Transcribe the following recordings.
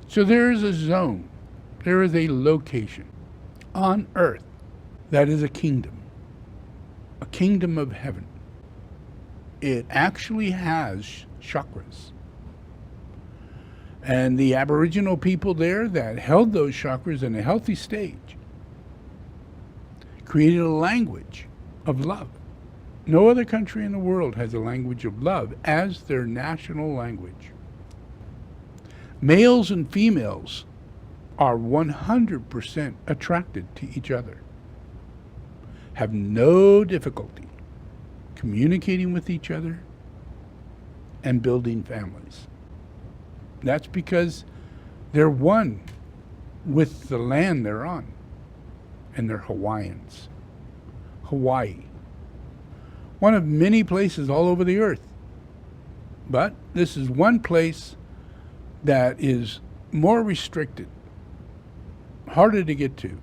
So there is a zone, there is a location on earth that is a kingdom of heaven. It actually has chakras. And the Aboriginal people there that held those chakras in a healthy stage created a language of love. No other country in the world has a language of love as their national language. Males and females are 100% attracted to each other, have no difficulty communicating with each other and building families. That's because they're one with the land they're on, and they're Hawaiians. Hawaii, one of many places all over the earth, but this is one place that is more restricted, harder to get to,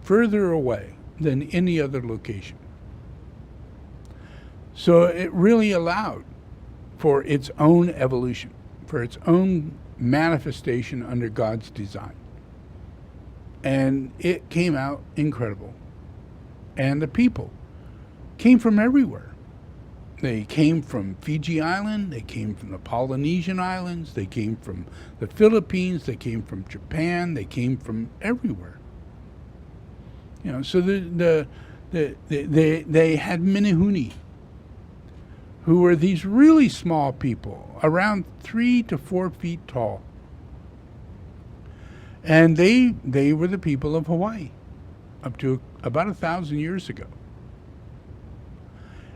further away than any other location. So it really allowed for its own evolution, for its own manifestation under God's design. And it came out incredible. And the people came from everywhere. They came from Fiji Island, they came from the Polynesian Islands, they came from the Philippines, they came from Japan, they came from everywhere. You know, so they had Minihuni, who were these really small people, around 3 to 4 feet tall. And they were the people of Hawaii up to about 1,000 years ago.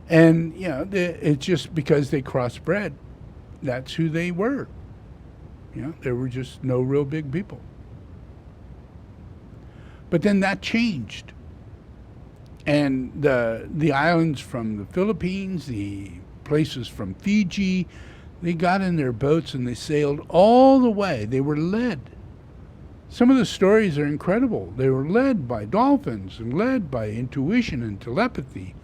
And, you know, it's just because they crossbred, that's who they were. You know, they were just no real big people. But then that changed. And the islands from the Philippines, the places from Fiji, they got in their boats and they sailed all the way. They were led. Some of the stories are incredible. They were led by dolphins and led by intuition and telepathy,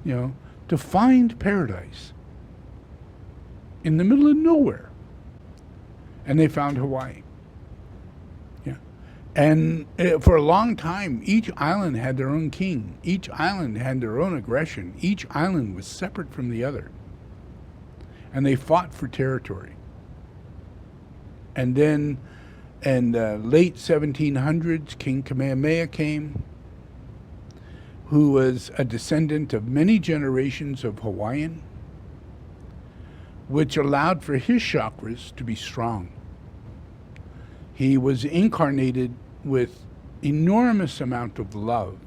you know, to find paradise in the middle of nowhere. And they found Hawaii. Yeah. And for a long time, each island had their own king. Each island had their own aggression. Each island was separate from the other. And they fought for territory. And then in the late 1700s, King Kamehameha came, who was a descendant of many generations of Hawaiian, which allowed for his chakras to be strong. He was incarnated with enormous amount of love.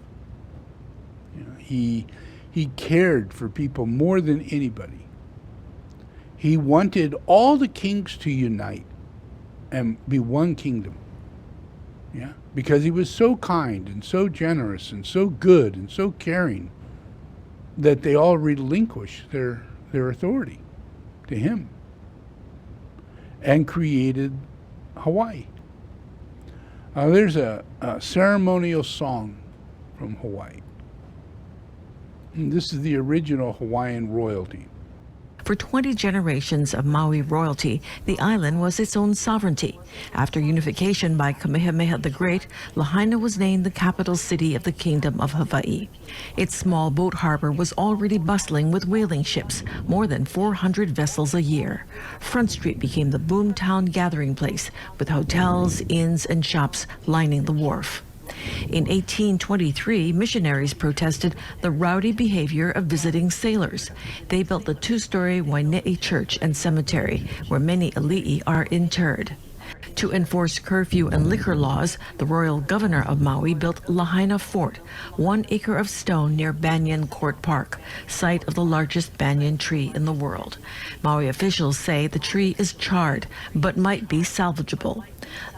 You know, he cared for people more than anybody. He wanted all the kings to unite and be one kingdom. Yeah, because he was so kind and so generous and so good and so caring that they all relinquished their authority to him and created Hawaii. There's a ceremonial song from Hawaii. And this is the original Hawaiian royalty. For 20 generations of Maui royalty, the island was its own sovereignty. After unification by Kamehameha the Great, Lahaina was named the capital city of the Kingdom of Hawaii. Its small boat harbor was already bustling with whaling ships, more than 400 vessels a year. Front Street became the boomtown gathering place, with hotels, inns, and shops lining the wharf. In 1823, missionaries protested the rowdy behavior of visiting sailors. They built the 2-story Waine'i Church and Cemetery, where many ali'i are interred. To enforce curfew and liquor laws, the royal governor of Maui built Lahaina Fort, 1 acre of stone near Banyan Court Park, site of the largest banyan tree in the world. Maui officials say the tree is charred, but might be salvageable.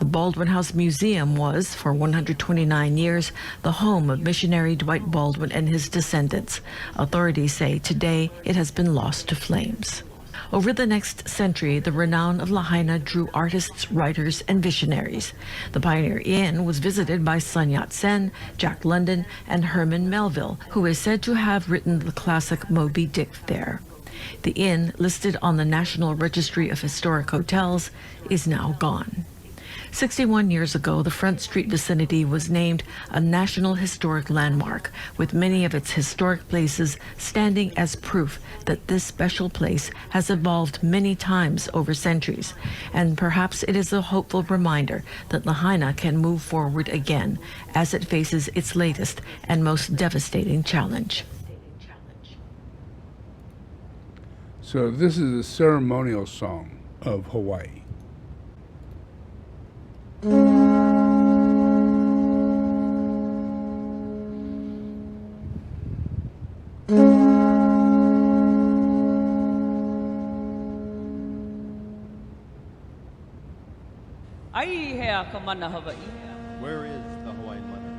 The Baldwin House Museum was, for 129 years, the home of missionary Dwight Baldwin and his descendants. Authorities say today it has been lost to flames. Over the next century, the renown of Lahaina drew artists, writers, and visionaries. The Pioneer Inn was visited by Sun Yat-sen, Jack London, and Herman Melville, who is said to have written the classic Moby Dick there. The inn, listed on the National Registry of Historic Hotels, is now gone. 61 years ago, the Front Street vicinity was named a National Historic Landmark, with many of its historic places standing as proof that this special place has evolved many times over centuries. And perhaps it is a hopeful reminder that Lahaina can move forward again as it faces its latest and most devastating challenge. So this is a ceremonial song of Hawaii. Where is the Hawaiian mother?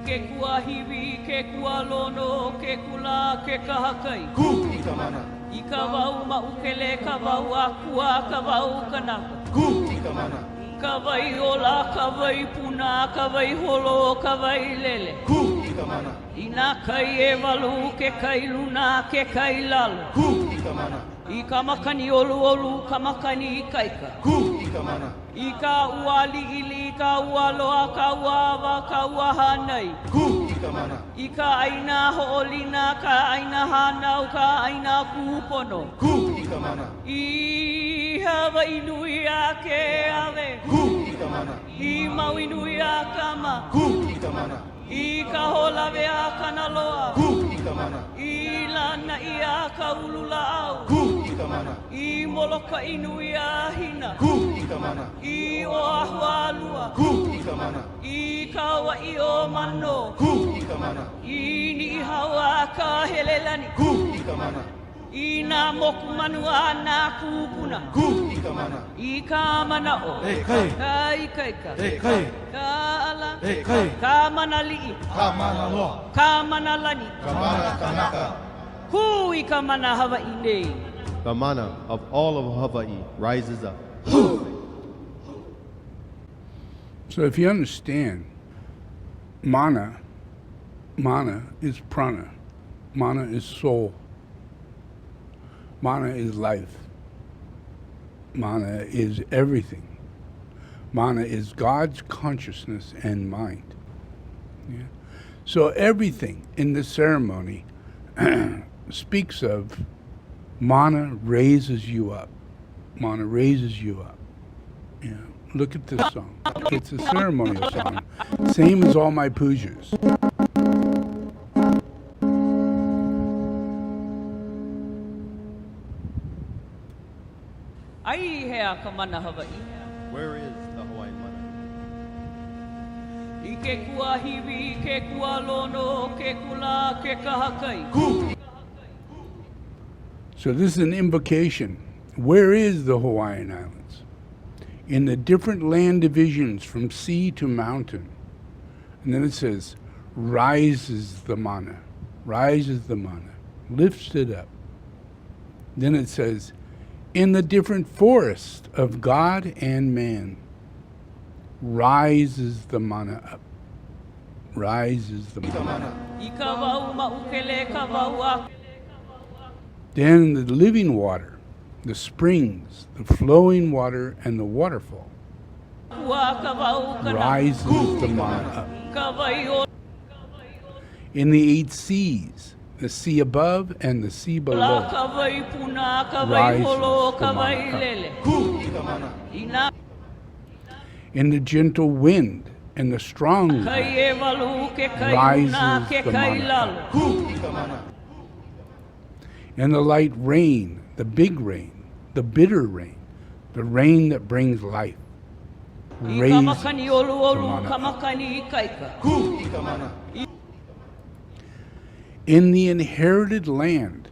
Ke kua hiwi, ke kua lono, ke kula, ke kahakai. Ku i ka mana. I ka wau maukele, ka wau akua, ka wau kanaka. Ku i ka mana. Ka wai ola, ka wai puna, ka wai holo, ka wai lele. Ku i ka mana. I nā kai e walu, ke kai luna, ke kai lalo. Ku i ka mana. I ka makani olu olu, ka makani i kaika. Ku i ka mana. I ka ua liili, ka ua loa, ka ua awa, ka ua hanai. Ku i ka mana. I ka aina ho'olina, ka aina hanau, ka aina kupono. Ku i ka mana. I Hawaii nui a ke ave. Ku i ka mana. I Maui nui a kama. Ku i ka mana. I ka holave a kanaloa. Ku i ka mana. I lana i a ka ulula au. Ku i ka mana. I moloka inui a hina. Ku i ka mana. I o ahua lua. Ku i ka mana. I ka wa i o mano. Ku i ka mana. I ni hawa ka helelani. Ku i ka mana. I nā moku manu a nā kūpuna. Ku i ka mana. I ka mana o. E kai. Ka i kaika. E kai. Ka ala. E kai. Ka mana li'i. Ka mana loa. Ka mana lani. Ka mana kanaka. Ku i ka mana Hawaii nei. The mana of all of Hawaii rises up. So if you understand, mana is prana. Mana is soul. Mana is life. Mana is everything. Mana is God's consciousness and mind. Yeah. So everything in this ceremony speaks of mana raises you up. Mana raises you up. Yeah. Look at this song. It's a ceremonial song. Same as all my pujas. Ai hea ka mana Hawaii. Where is the Hawaiian mother? I ke kua hiwi, ke kua lono, ke kula, ke kahakai. Ku. So this is an invocation. Where is the Hawaiian Islands? In the different land divisions from sea to mountain. And then it says, rises the mana, lifts it up. Then it says, in the different forests of God and man, rises the mana up. Rises the mana. I ka wau maukele, ka wau a. Then the living water, the springs, the flowing water, and the waterfall Kua ka wau kana. rises the mana up. Ka wai o. In the 8 seas, the sea above and the sea La below, ka wai puna, ka wai rises holo, the ka wai mana up. lele. Ku i ka mana. I nā In the gentle wind and the strong wind, kai e walu, ke kai rises luna, ke the kai mana lalo. Ku i ka mana. and the light rain, the big rain, the bitter rain, the rain that brings life, I ka raises makani olu the olu, mana ka up. makani i kaika. Ku i ka mana. In the inherited land,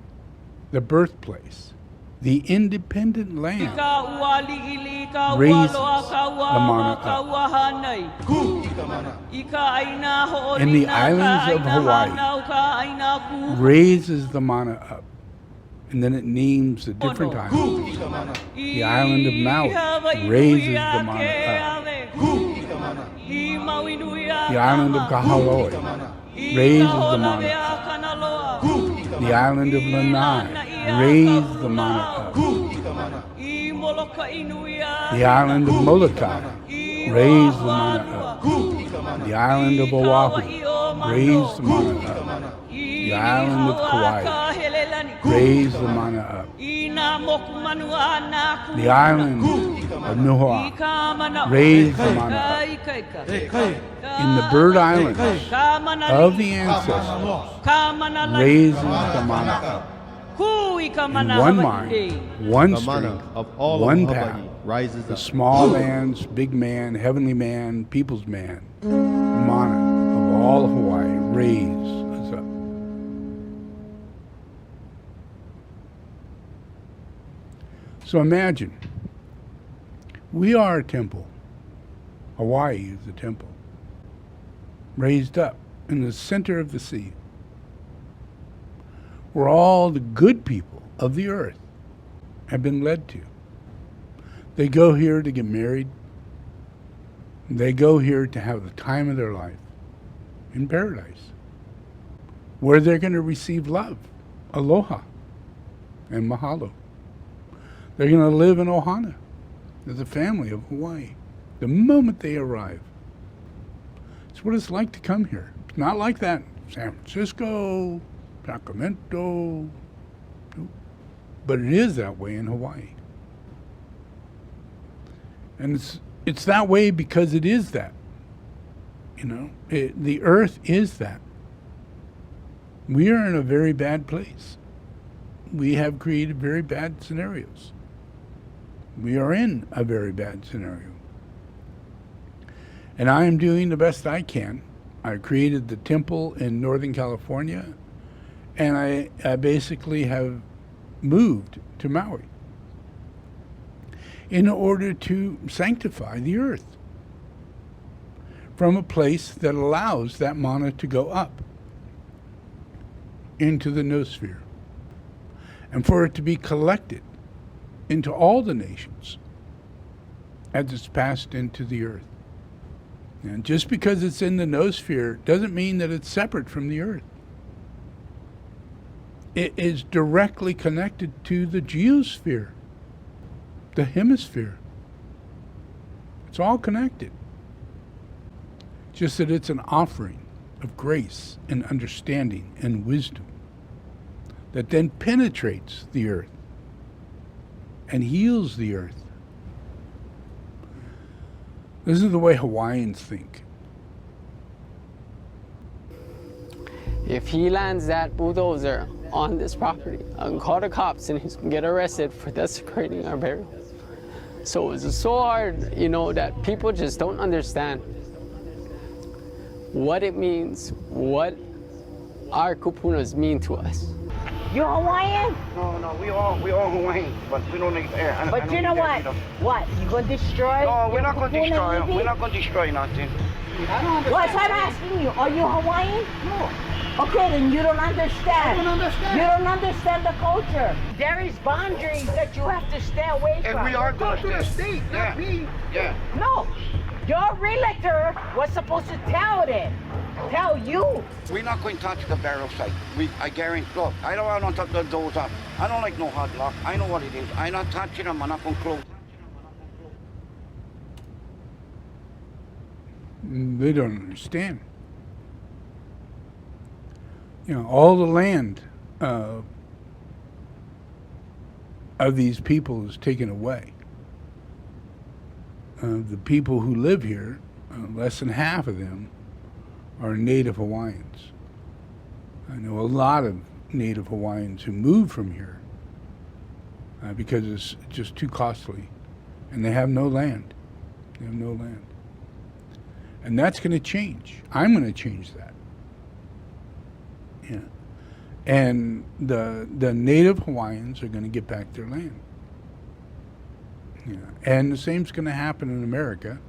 the birthplace, the independent land, Ka ua liili, ka ua raises loa, ka ua the mana awa, ka up. ua hanai. Ku i ka mana. I ka aina ho'olina, In the islands ka of aina Hawaii, hanau, ka aina ku. raises the mana up. And then it names the different islands. Ku i ka mana. The island of Maui raises the mana up. Ku i ka mana. The island of Kahaloi raises the mana up. Ku i ka The island of Lanai raised the mana up. Ku i ka mana. The island of Molokai, raise the mana up. The island of Oahu, raise the mana up. The island of Kauai, raise the mana up. The island of Nuhua, raise the mana up. In the bird islands of the ancestors, raises the mana up. In one mind, one The mana strength, of all one of path. Hawaii rises The up. small man's big man, heavenly man, people's man, mana of all Hawaii, raise us up. So imagine, we are a temple. Hawaii is a temple, raised up in the center of the sea, where all the good people of the earth have been led to. They go here to get married. They go here to have the time of their life in paradise, where they're going to receive love, aloha, and mahalo. They're going to live in ohana as a family of Hawaii the moment they arrive. It's what it's like to come here. It's not like that in San Francisco, Sacramento, but it is that way in Hawaii. And it's that way because it is that. You know, the earth is that. We are in a very bad place. We have created very bad scenarios. We are in a very bad scenario. And I am doing the best I can. I created the temple in Northern California, and I basically have moved to Maui in order to sanctify the earth from a place that allows that mana to go up into the noosphere, and for it to be collected into all the nations as it's passed into the earth. And just because it's in the noosphere doesn't mean that it's separate from the earth. It is directly connected to the geosphere, the hemisphere. It's all connected. Just that it's an offering of grace and understanding and wisdom that then penetrates the earth and heals the earth. This is the way Hawaiians think. If he lands that bulldozer on this property, I can call the cops and he's gonna get arrested for desecrating our burial. So it's so hard, you know, that people just don't understand what it means, what our kupunas mean to us. You Hawaiian? No, we all Hawaiian, but we don't need air. But you know what? What? You gonna destroy? No, we're your not going to kupuna destroy them. maybe? We're not going to destroy nothing. What? So I'm asking you, are you Hawaiian? No. Okay, then you don't understand. I don't understand. You don't understand the culture. There is boundaries that you have to stay away And from. we are Go going to the state, not me. Yeah. No, your realtor was supposed to tell them. Tell you. We're not going to touch the barrel site. I guarantee. Look, I don't want to touch the doors up. I don't like no hot lock. I know what it is. I'm not touching them. I'm not going to close. They don't understand. You know, all the land of these people is taken away. The people who live here, less than half of them are Native Hawaiians. I know a lot of Native Hawaiians who moved from here because it's just too costly, and they have no land. They have no land. And that's going to change. I'm going to change that. Yeah. And the Native Hawaiians are going to get back their land. Yeah. And the same's going to happen in America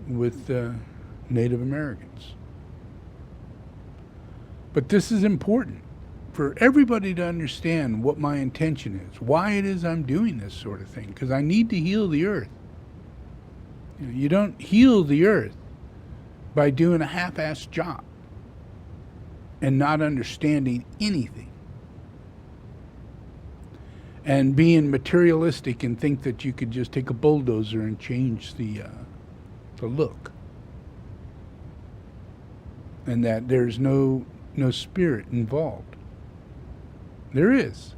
with Native Americans. But this is important for everybody to understand what my intention is, why it is I'm doing this sort of thing, because I need to heal the earth. You know, you don't heal the earth by doing a half-assed job and not understanding anything. and being materialistic and think that you could just take a bulldozer and change the look, and that there's no spirit involved. There is,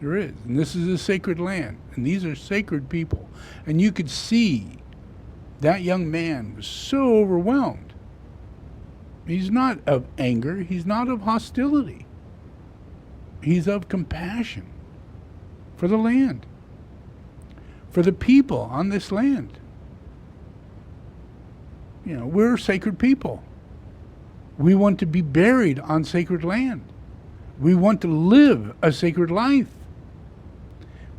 and this is a sacred land, and these are sacred people, and you could see that young man was so overwhelmed. He's not of anger, he's not of hostility, he's of compassion for the land, for the people on this land. You know, we're sacred people. We want to be buried on sacred land. We want to live a sacred life.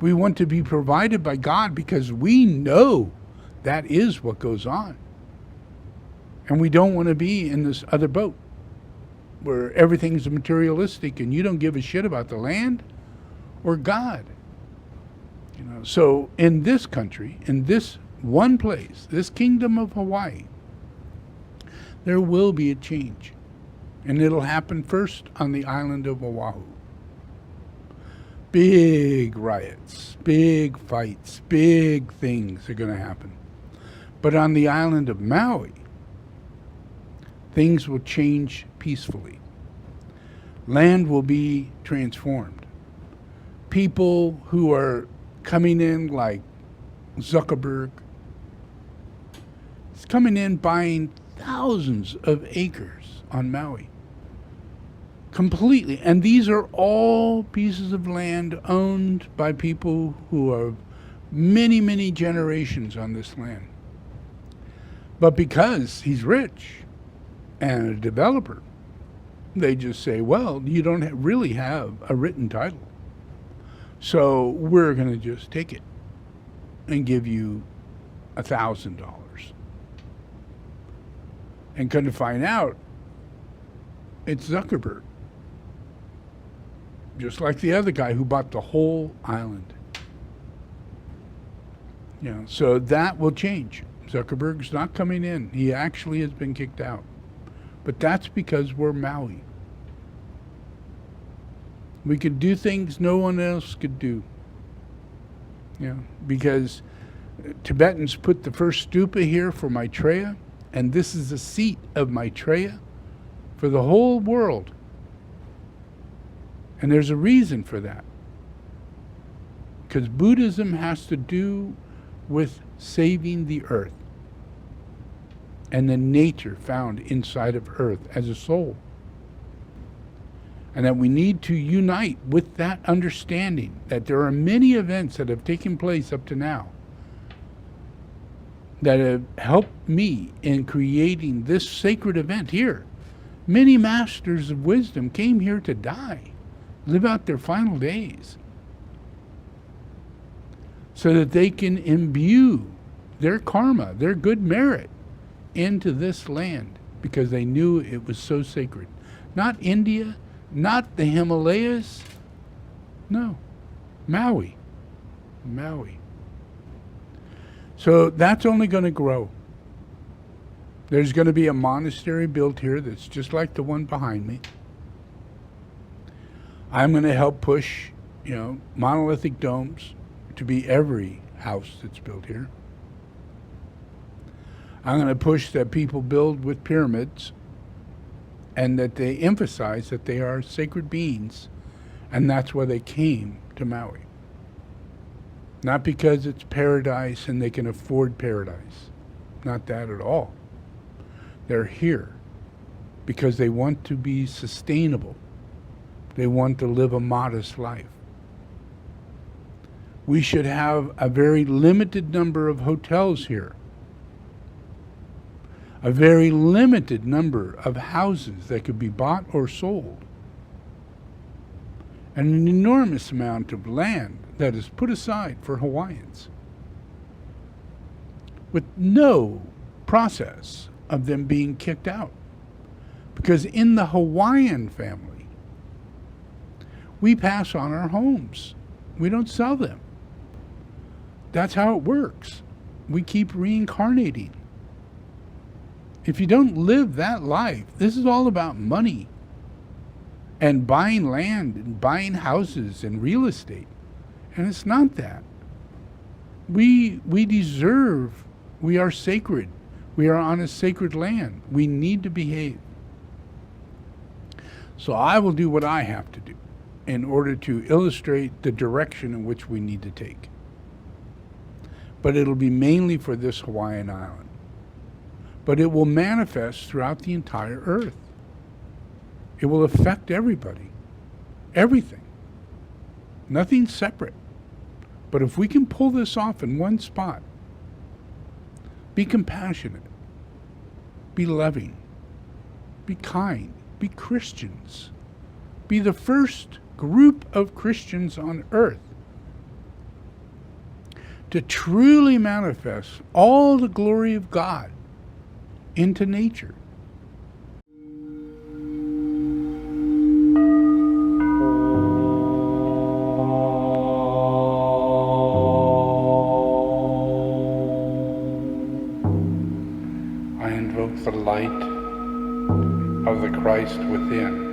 We want to be provided by God because we know that is what goes on. And we don't want to be in this other boat where everything's materialistic and you don't give a shit about the land or God. You know, so in this country, in this one place, this kingdom of Hawaii, there will be a change. And it'll happen first on the island of Oahu. Big riots, big fights, big things are going to happen. But on the island of Maui, things will change peacefully. Land will be transformed. People who are coming in like Zuckerberg, is coming in buying thousands of acres on Maui. Completely. And these are all pieces of land owned by people who are many, many generations on this land. But because he's rich and a developer, they just say, well, you don't really have a written title. So we're going to just take it and give you $1,000. And come to find out, it's Zuckerberg. Just like the other guy who bought the whole island. You know, so that will change. Zuckerberg's not coming in. He actually has been kicked out. But that's because we're Maui. We could do things no one else could do. You know, because Tibetans put the first stupa here for Maitreya, and this is the seat of Maitreya for the whole world. And there's a reason for that. Because Buddhism has to do with saving the earth and the nature found inside of earth as a soul. And that we need to unite with that understanding that there are many events that have taken place up to now that have helped me in creating this sacred event here. Many masters of wisdom came here to die, live out their final days, so that they can imbue their karma, their good merit, into this land, because they knew it was so sacred. Not India, not the Himalayas, no, Maui. So that's only going to grow. There's going to be a monastery built here that's just like the one behind me. I'm going to help push, monolithic domes to be every house that's built here. I'm going to push that people build with pyramids and that they emphasize that they are sacred beings, and that's why they came to Maui. Not because it's paradise and they can afford paradise. Not that at all. They're here because they want to be sustainable. They want to live a modest life. We should have a very limited number of hotels here. A very limited number of houses that could be bought or sold. And an enormous amount of land that is put aside for Hawaiians, with no process of them being kicked out. Because in the Hawaiian family, we pass on our homes. We don't sell them. That's how it works. We keep reincarnating. If you don't live that life, this is all about money and buying land and buying houses and real estate. And it's not that. We deserve, we are sacred. We are on a sacred land. We need to behave. So I will do what I have to do in order to illustrate the direction in which we need to take. But it'll be mainly for this Hawaiian island. But it will manifest throughout the entire earth. It will affect everybody. Everything. Nothing separate. But if we can pull this off in one spot, be compassionate, be loving, be kind, be Christians, be the first group of Christians on earth to truly manifest all the glory of God into nature. I invoke the light of the Christ within